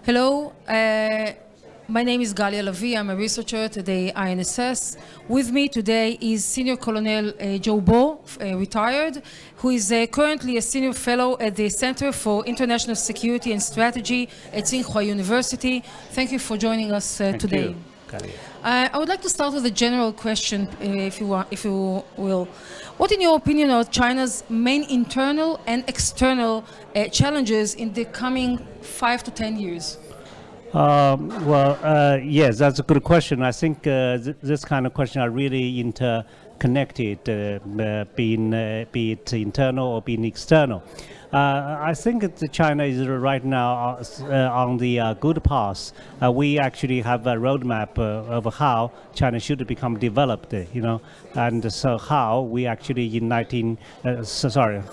Hello, my name is Galia Lavi. I'm a researcher at the INSS. With me today is Senior Colonel Zhou, retired, who is currently a senior fellow at the Center for International Security and Strategy at Tsinghua University. Thank you for joining us today. Thank you, I would like to start with a general question, if you will. What, in your opinion, are China's main internal and external challenges in the coming 5 to 10 years? Yes, that's a good question. I think this kind of question are really interconnected, be it internal or being external. I think that China is right now on the good path. We actually have a roadmap of how China should become developed, and so how we actually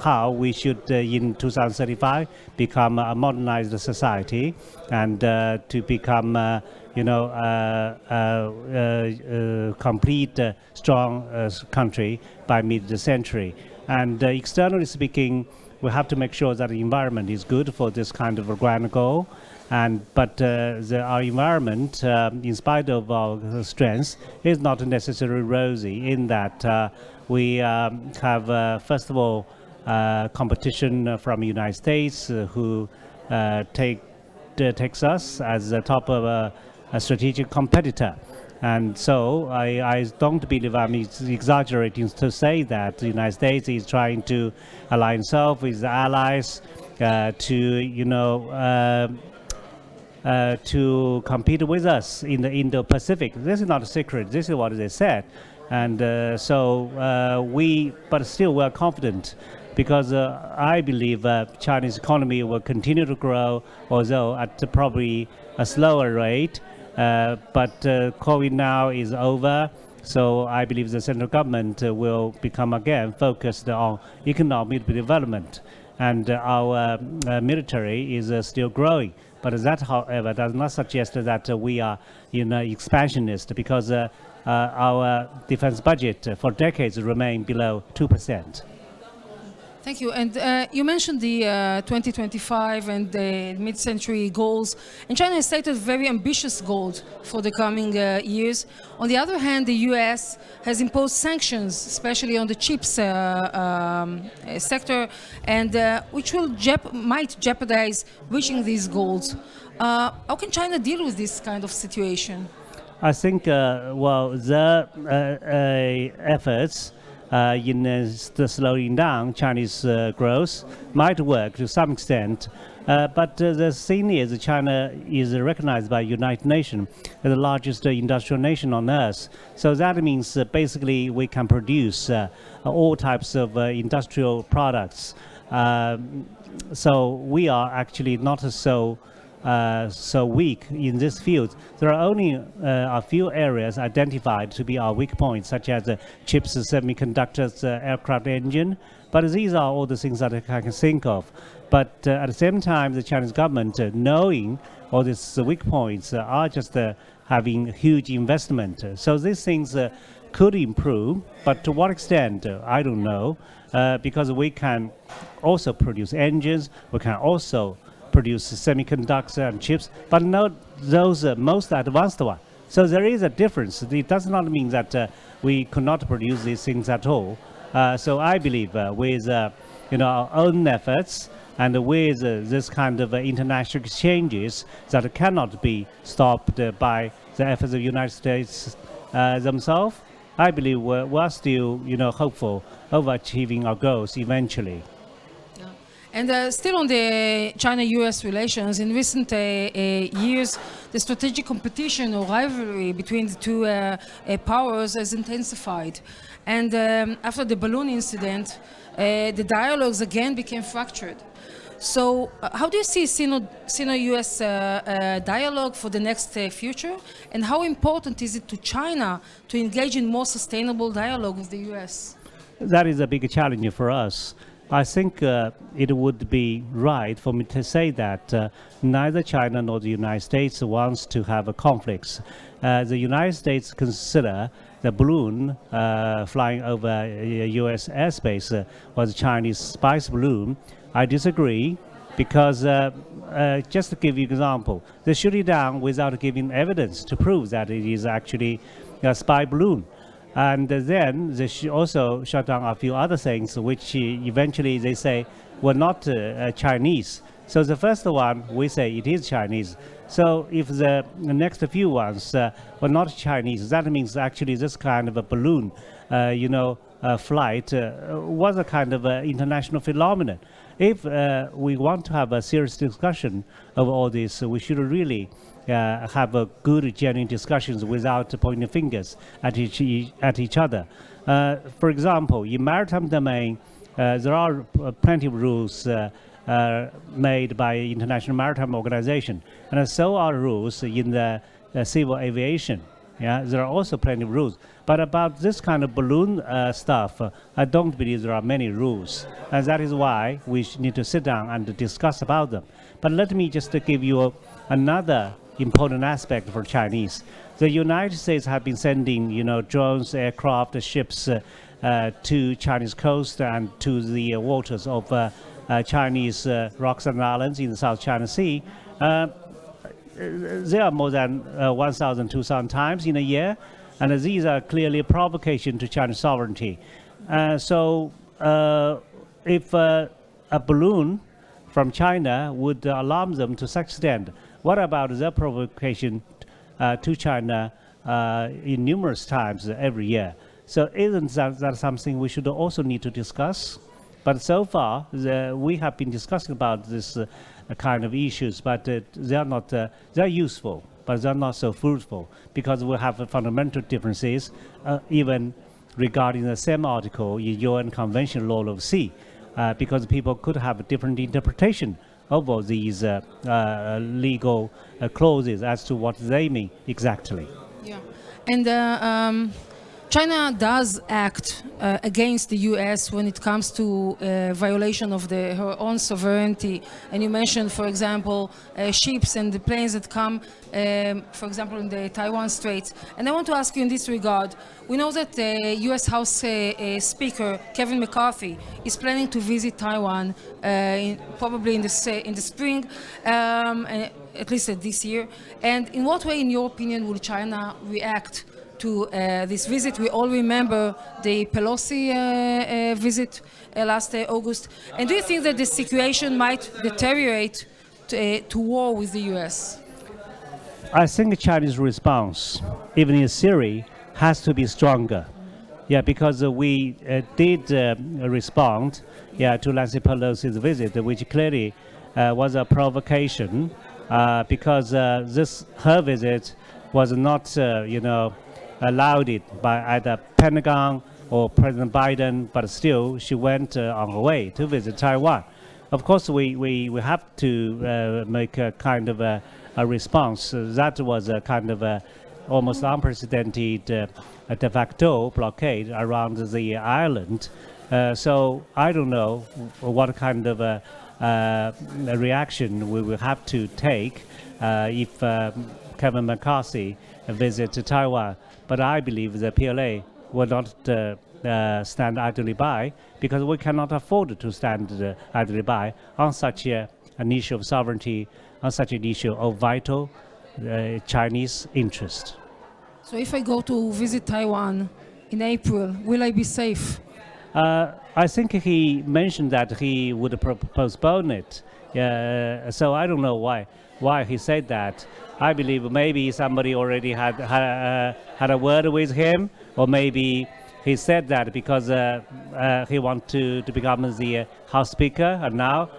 how we should in 2035 become a modernized society and to become complete strong country by mid-century. And externally speaking, we have to make sure that the environment is good for this kind of a grand goal. But our environment, in spite of our strengths, is not necessarily rosy in that we have, first of all, competition from the United States who takes us as the top of a strategic competitor. And so I don't believe I'm exaggerating to say that the United States is trying to align itself with the allies to compete with us in the Indo-Pacific. This is not a secret. This is what they said. And but still we're confident because I believe Chinese economy will continue to grow, although at probably a slower rate. But COVID now is over, so I believe the central government will become again focused on economic development, and our military is still growing. But that, however, does not suggest that we are expansionist, because our defense budget for decades remain below 2%. Thank you. And you mentioned the 2025 and the mid-century goals. And China has stated very ambitious goals for the coming years. On the other hand, the US has imposed sanctions, especially on the chips sector, and which might jeopardize reaching these goals. How can China deal with this kind of situation? I think, the efforts in the slowing down Chinese growth might work to some extent. But the thing is, China is recognized by United Nations as the largest industrial nation on earth. So that means basically we can produce all types of industrial products. So we are actually not so weak in this field. There are only a few areas identified to be our weak points, such as chips, semiconductors, aircraft engine. But these are all the things that I can think of. But at the same time, the Chinese government, knowing all these weak points, are just having huge investment. So these things could improve, but to what extent, I don't know, because we can also produce engines, we can also produce semiconductors and chips, but not those most advanced ones. So there is a difference. It does not mean that we could not produce these things at all. So I believe with our own efforts and with this kind of international exchanges that cannot be stopped by the efforts of the United States themselves, I believe we're still hopeful of achieving our goals eventually. And still on the China-US relations, in recent years, the strategic competition or rivalry between the two powers has intensified. And after the balloon incident, the dialogues again became fractured. So how do you see Sino-US dialogue for the next future? And how important is it to China to engage in more sustainable dialogue with the US? That is a big challenge for us. I think it would be right for me to say that neither China nor the United States wants to have a conflict. The United States consider the balloon flying over U.S. airspace was a Chinese spy balloon. I disagree. because just to give you an example, they shoot it down without giving evidence to prove that it is actually a spy balloon. And then they also shut down a few other things, which eventually they say were not Chinese. So the first one, we say it is Chinese. So if the next few ones were not Chinese, that means actually this kind of a balloon, flight was a kind of international phenomenon. If we want to have a serious discussion of all this, we should really have a good, genuine discussions without pointing fingers at each other. For example, in maritime domain, there are plenty of rules made by International Maritime Organization, and so are rules in the civil aviation. Yeah, there are also plenty of rules. But about this kind of balloon stuff, I don't believe there are many rules. And that is why we need to sit down and discuss about them. But let me just give you another important aspect for Chinese. The United States have been sending, drones, aircraft, ships to Chinese coast and to the waters of Chinese rocks and islands in the South China Sea. There are more than 1,000, 2,000 times in a year, and these are clearly a provocation to Chinese sovereignty. So if a balloon from China would alarm them to such extent, what about their provocation to China in numerous times every year? So isn't that something we should also need to discuss? But so far, we have been discussing about this kind of issues, but they are not, they're useful, but they're not so fruitful, because we have fundamental differences, even regarding the same article in UN Convention Law of Sea, because people could have a different interpretation of all these legal clauses as to what they mean exactly. Yeah, and China does act against the U.S. when it comes to violation of her own sovereignty. And you mentioned, for example, ships and the planes that come, for example, in the Taiwan Strait. And I want to ask you in this regard, we know that the U.S. House Speaker, Kevin McCarthy, is planning to visit Taiwan probably in the spring, at least this year. And in what way, in your opinion, will China react to this visit? We all remember the Pelosi visit last August. And do you think that the situation might deteriorate to war with the U.S.? I think the Chinese response, even in theory, has to be stronger. Yeah, because we did respond to Nancy Pelosi's visit, which clearly was a provocation, because her visit was not, allowed it by either Pentagon or President Biden, but still she went on her way to visit Taiwan. Of course, we have to make a kind of a response. That was a kind of a almost unprecedented de facto blockade around the island. So I don't know what kind of a reaction we will have to take if Kevin McCarthy visits Taiwan. But I believe the PLA will not stand idly by, because we cannot afford to stand idly by on such an issue of sovereignty, on such an issue of vital Chinese interest. So if I go to visit Taiwan in April, will I be safe? I think he mentioned that he would postpone it. So I don't know why he said that. I believe maybe somebody already had a word with him, or maybe he said that because he wanted to become the House Speaker, and now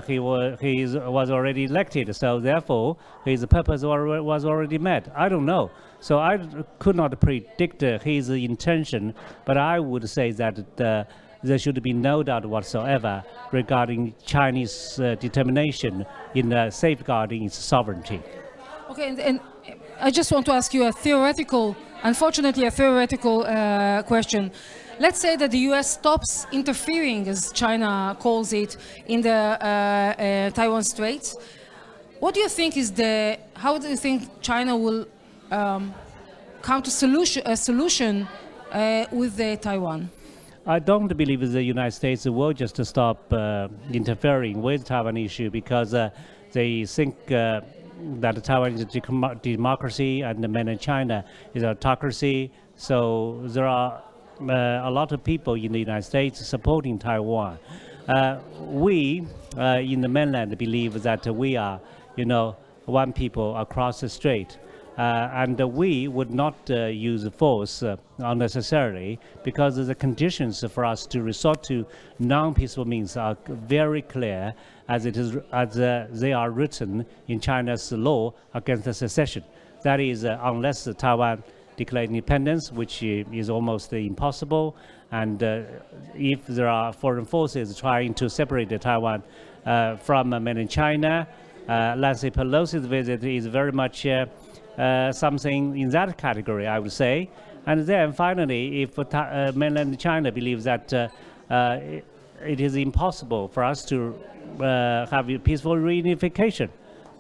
he was already elected. So therefore, his purpose was already met. I don't know. So I could not predict his intention, but I would say that there should be no doubt whatsoever regarding Chinese determination in safeguarding its sovereignty. Okay, and I just want to ask you unfortunately a theoretical question. Let's say that the U.S. stops interfering, as China calls it, in the Taiwan Straits. What do you think how do you think China will come to a solution with Taiwan? I don't believe the United States will just stop interfering with Taiwan issue because they think that Taiwan is a democracy and the mainland China is an autocracy. So there are a lot of people in the United States supporting Taiwan. We in the mainland believe that we are, one people across the strait. And we would not use force unnecessarily because the conditions for us to resort to non-peaceful means are very clear as they are written in China's law against the secession. That is, unless Taiwan declare independence, which is almost impossible, and if there are foreign forces trying to separate Taiwan from mainland China, Nancy Pelosi's visit is very much something in that category, I would say. And then finally, if mainland China believes that it is impossible for us to have a peaceful reunification,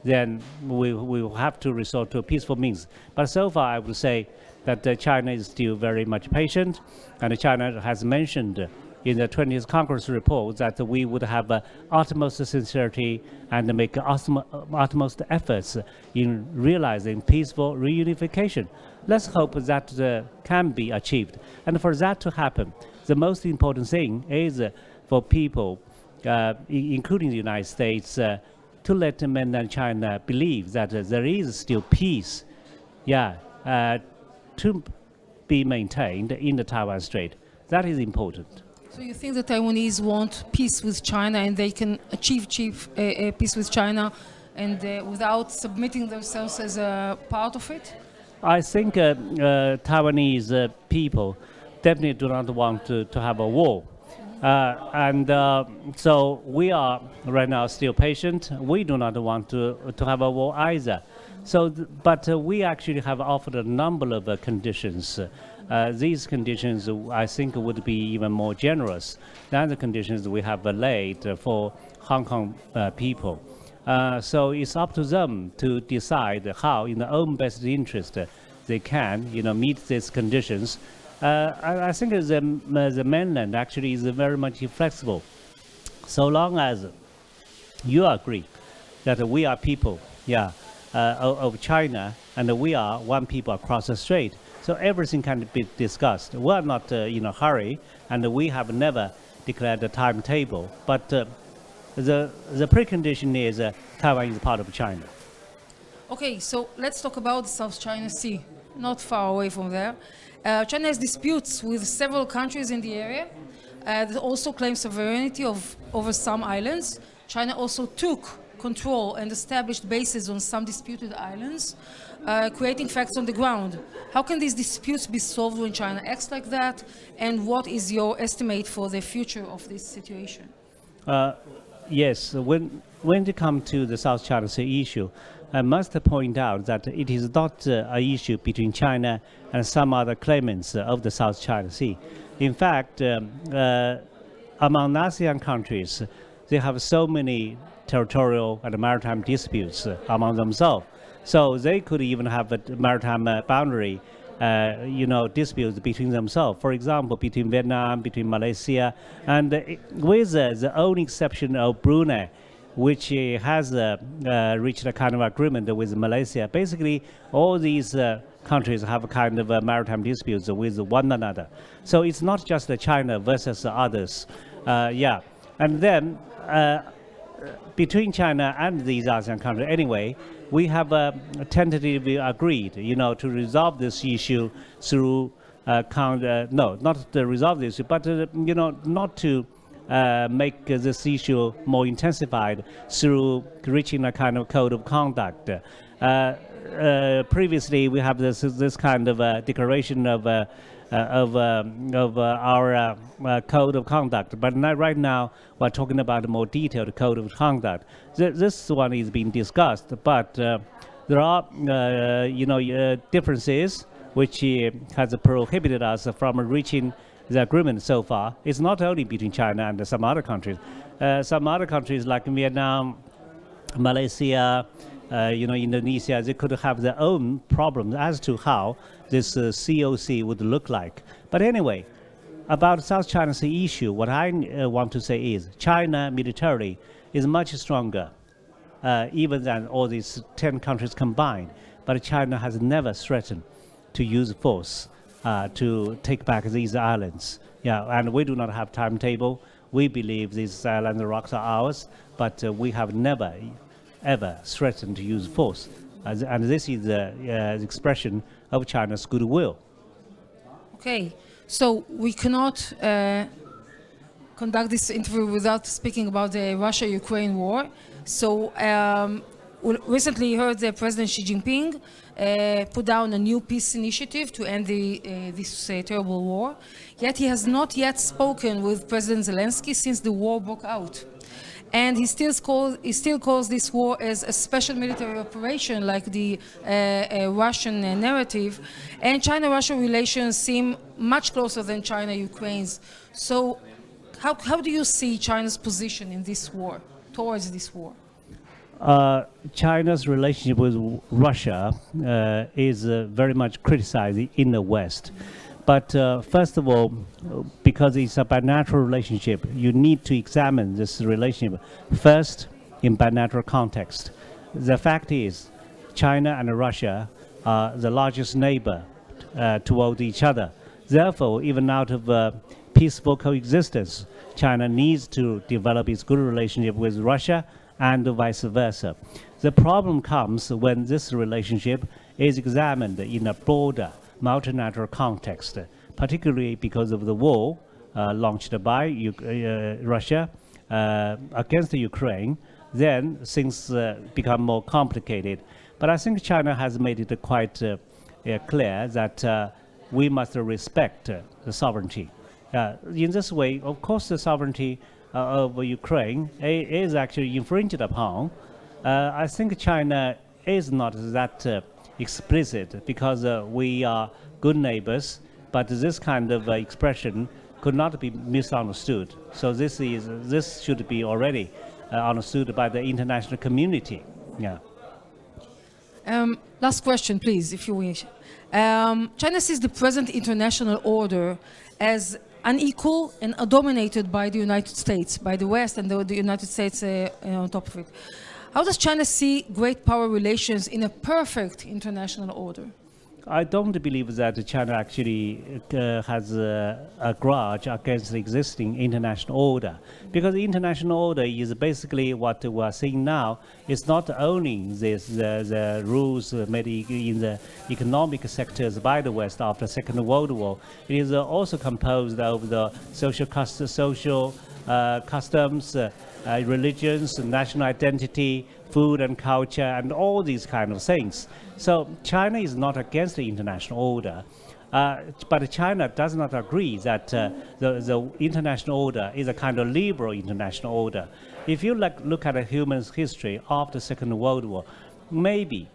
then we will have to resort to peaceful means. But so far, I would say that China is still very much patient, and China has mentioned in the 20th Congress report that we would have utmost sincerity and make utmost efforts in realizing peaceful reunification. Let's hope that can be achieved. And for that to happen, the most important thing is for people, including the United States, to let mainland China believe that there is still peace, to be maintained in the Taiwan Strait. That is important. So you think the Taiwanese want peace with China and they can achieve peace with China and without submitting themselves as a part of it? I think Taiwanese people definitely do not want to have a war. So we are right now still patient. We do not want to have a war either. So, but we actually have offered a number of conditions. These conditions, I think, would be even more generous than the conditions we have laid for Hong Kong people. So it's up to them to decide how, in their own best interest, they can, meet these conditions. I think the mainland actually is very much flexible. So long as you agree that we are people, of China, and we are one people across the strait. So everything can be discussed. We are not in a hurry, and we have never declared a timetable. But the precondition is Taiwan is part of China. Okay, so let's talk about the South China Sea, not far away from there. China has disputes with several countries in the area that also claim sovereignty over some islands. China also took control and established bases on some disputed islands, creating facts on the ground. How can these disputes be solved when China acts like that? And what is your estimate for the future of this situation? Yes, when it comes to the South China Sea issue, I must point out that it is not an issue between China and some other claimants of the South China Sea. In fact, among ASEAN countries, they have so many territorial and maritime disputes among themselves. So they could even have a maritime boundary, disputes between themselves. For example, between Vietnam, between Malaysia, and with the only exception of Brunei, which has reached a kind of agreement with Malaysia. Basically, all these countries have a kind of maritime disputes with one another. So it's not just China versus others. And then between China and these ASEAN countries, anyway, we have tentatively agreed, to resolve this issue through not to resolve this issue, but not to make this issue more intensified through reaching a kind of code of conduct. Previously, we have this kind of declaration of our code of conduct, but right now we're talking about a more detailed code of conduct. This one is being discussed, but there are differences which has prohibited us from reaching the agreement so far. It's not only between China and some other countries. Some other countries like Vietnam, Malaysia, Indonesia, they could have their own problems as to how this COC would look like. But anyway, About South China Sea issue, what I want to say is China militarily is much stronger, even than all these 10 countries combined. But China has never threatened to use force to take back these islands. Yeah, and we do not have timetable. We believe these islands and rocks are ours, but we have never, ever threatened to use force. And this is the expression of China's goodwill. Okay, so we cannot conduct this interview without speaking about the Russia-Ukraine war. So we recently heard that President Xi Jinping put down a new peace initiative to end this terrible war. Yet he has not yet spoken with President Zelensky since the war broke out. And he still calls this war as a special military operation, like the Russian narrative. And China-Russia relations seem much closer than China-Ukraine's. So how do you see China's position in this war, towards this war? China's relationship with Russia is very much criticized in the West. But first of all, because it's a bilateral relationship, you need to examine this relationship first in bilateral context. The fact is, China and Russia are the largest neighbor toward each other. Therefore, even out of peaceful coexistence, China needs to develop its good relationship with Russia and vice versa. The problem comes when this relationship is examined in a broader multilateral context, particularly because of the war launched by Russia against Ukraine. Then things become more complicated. But I think China has made it quite clear that we must respect the sovereignty. In this way, of course, the sovereignty of Ukraine is actually infringed upon. I think China is not that explicit because we are good neighbors, but this kind of expression could not be misunderstood. So this should be already understood by the international community. Yeah. Last question, please, if you wish. China sees the present international order as unequal and dominated by the United States, by the West, and the United States on top of it. How does China see great power relations in a perfect international order? I don't believe that China actually has a grudge against the existing international order, because the international order is basically what we are seeing now. It's not only the rules made in the economic sectors by the West after the Second World War. It is also composed of the social customs, religions, national identity, food and culture, and all these kind of things. So China is not against the international order, but China does not agree that the international order is a kind of liberal international order. If you look at a human history after the Second World War, maybe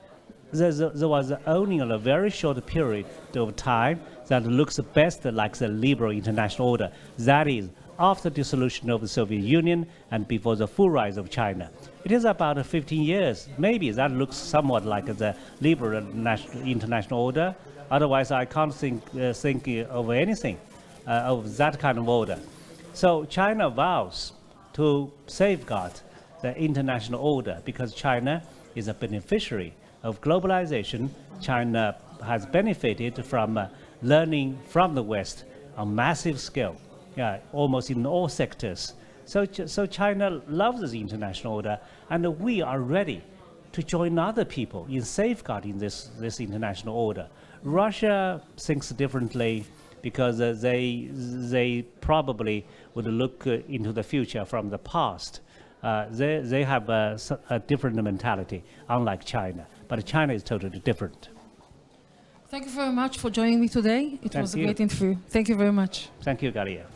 there was only a very short period of time that looks best like the liberal international order. That is, after dissolution of the Soviet Union and before the full rise of China. It is about 15 years. Maybe that looks somewhat like the liberal international order. Otherwise, I can't think of anything of that kind of order. So China vows to safeguard the international order because China is a beneficiary of globalization. China has benefited from learning from the West on massive scale. Yeah, almost in all sectors. So China loves the international order, and we are ready to join other people in safeguarding this international order. Russia thinks differently because they probably would look into the future from the past. They have a different mentality, unlike China. But China is totally different. Thank you very much for joining me today. It was a great interview. Thank you very much. Thank you, Galia.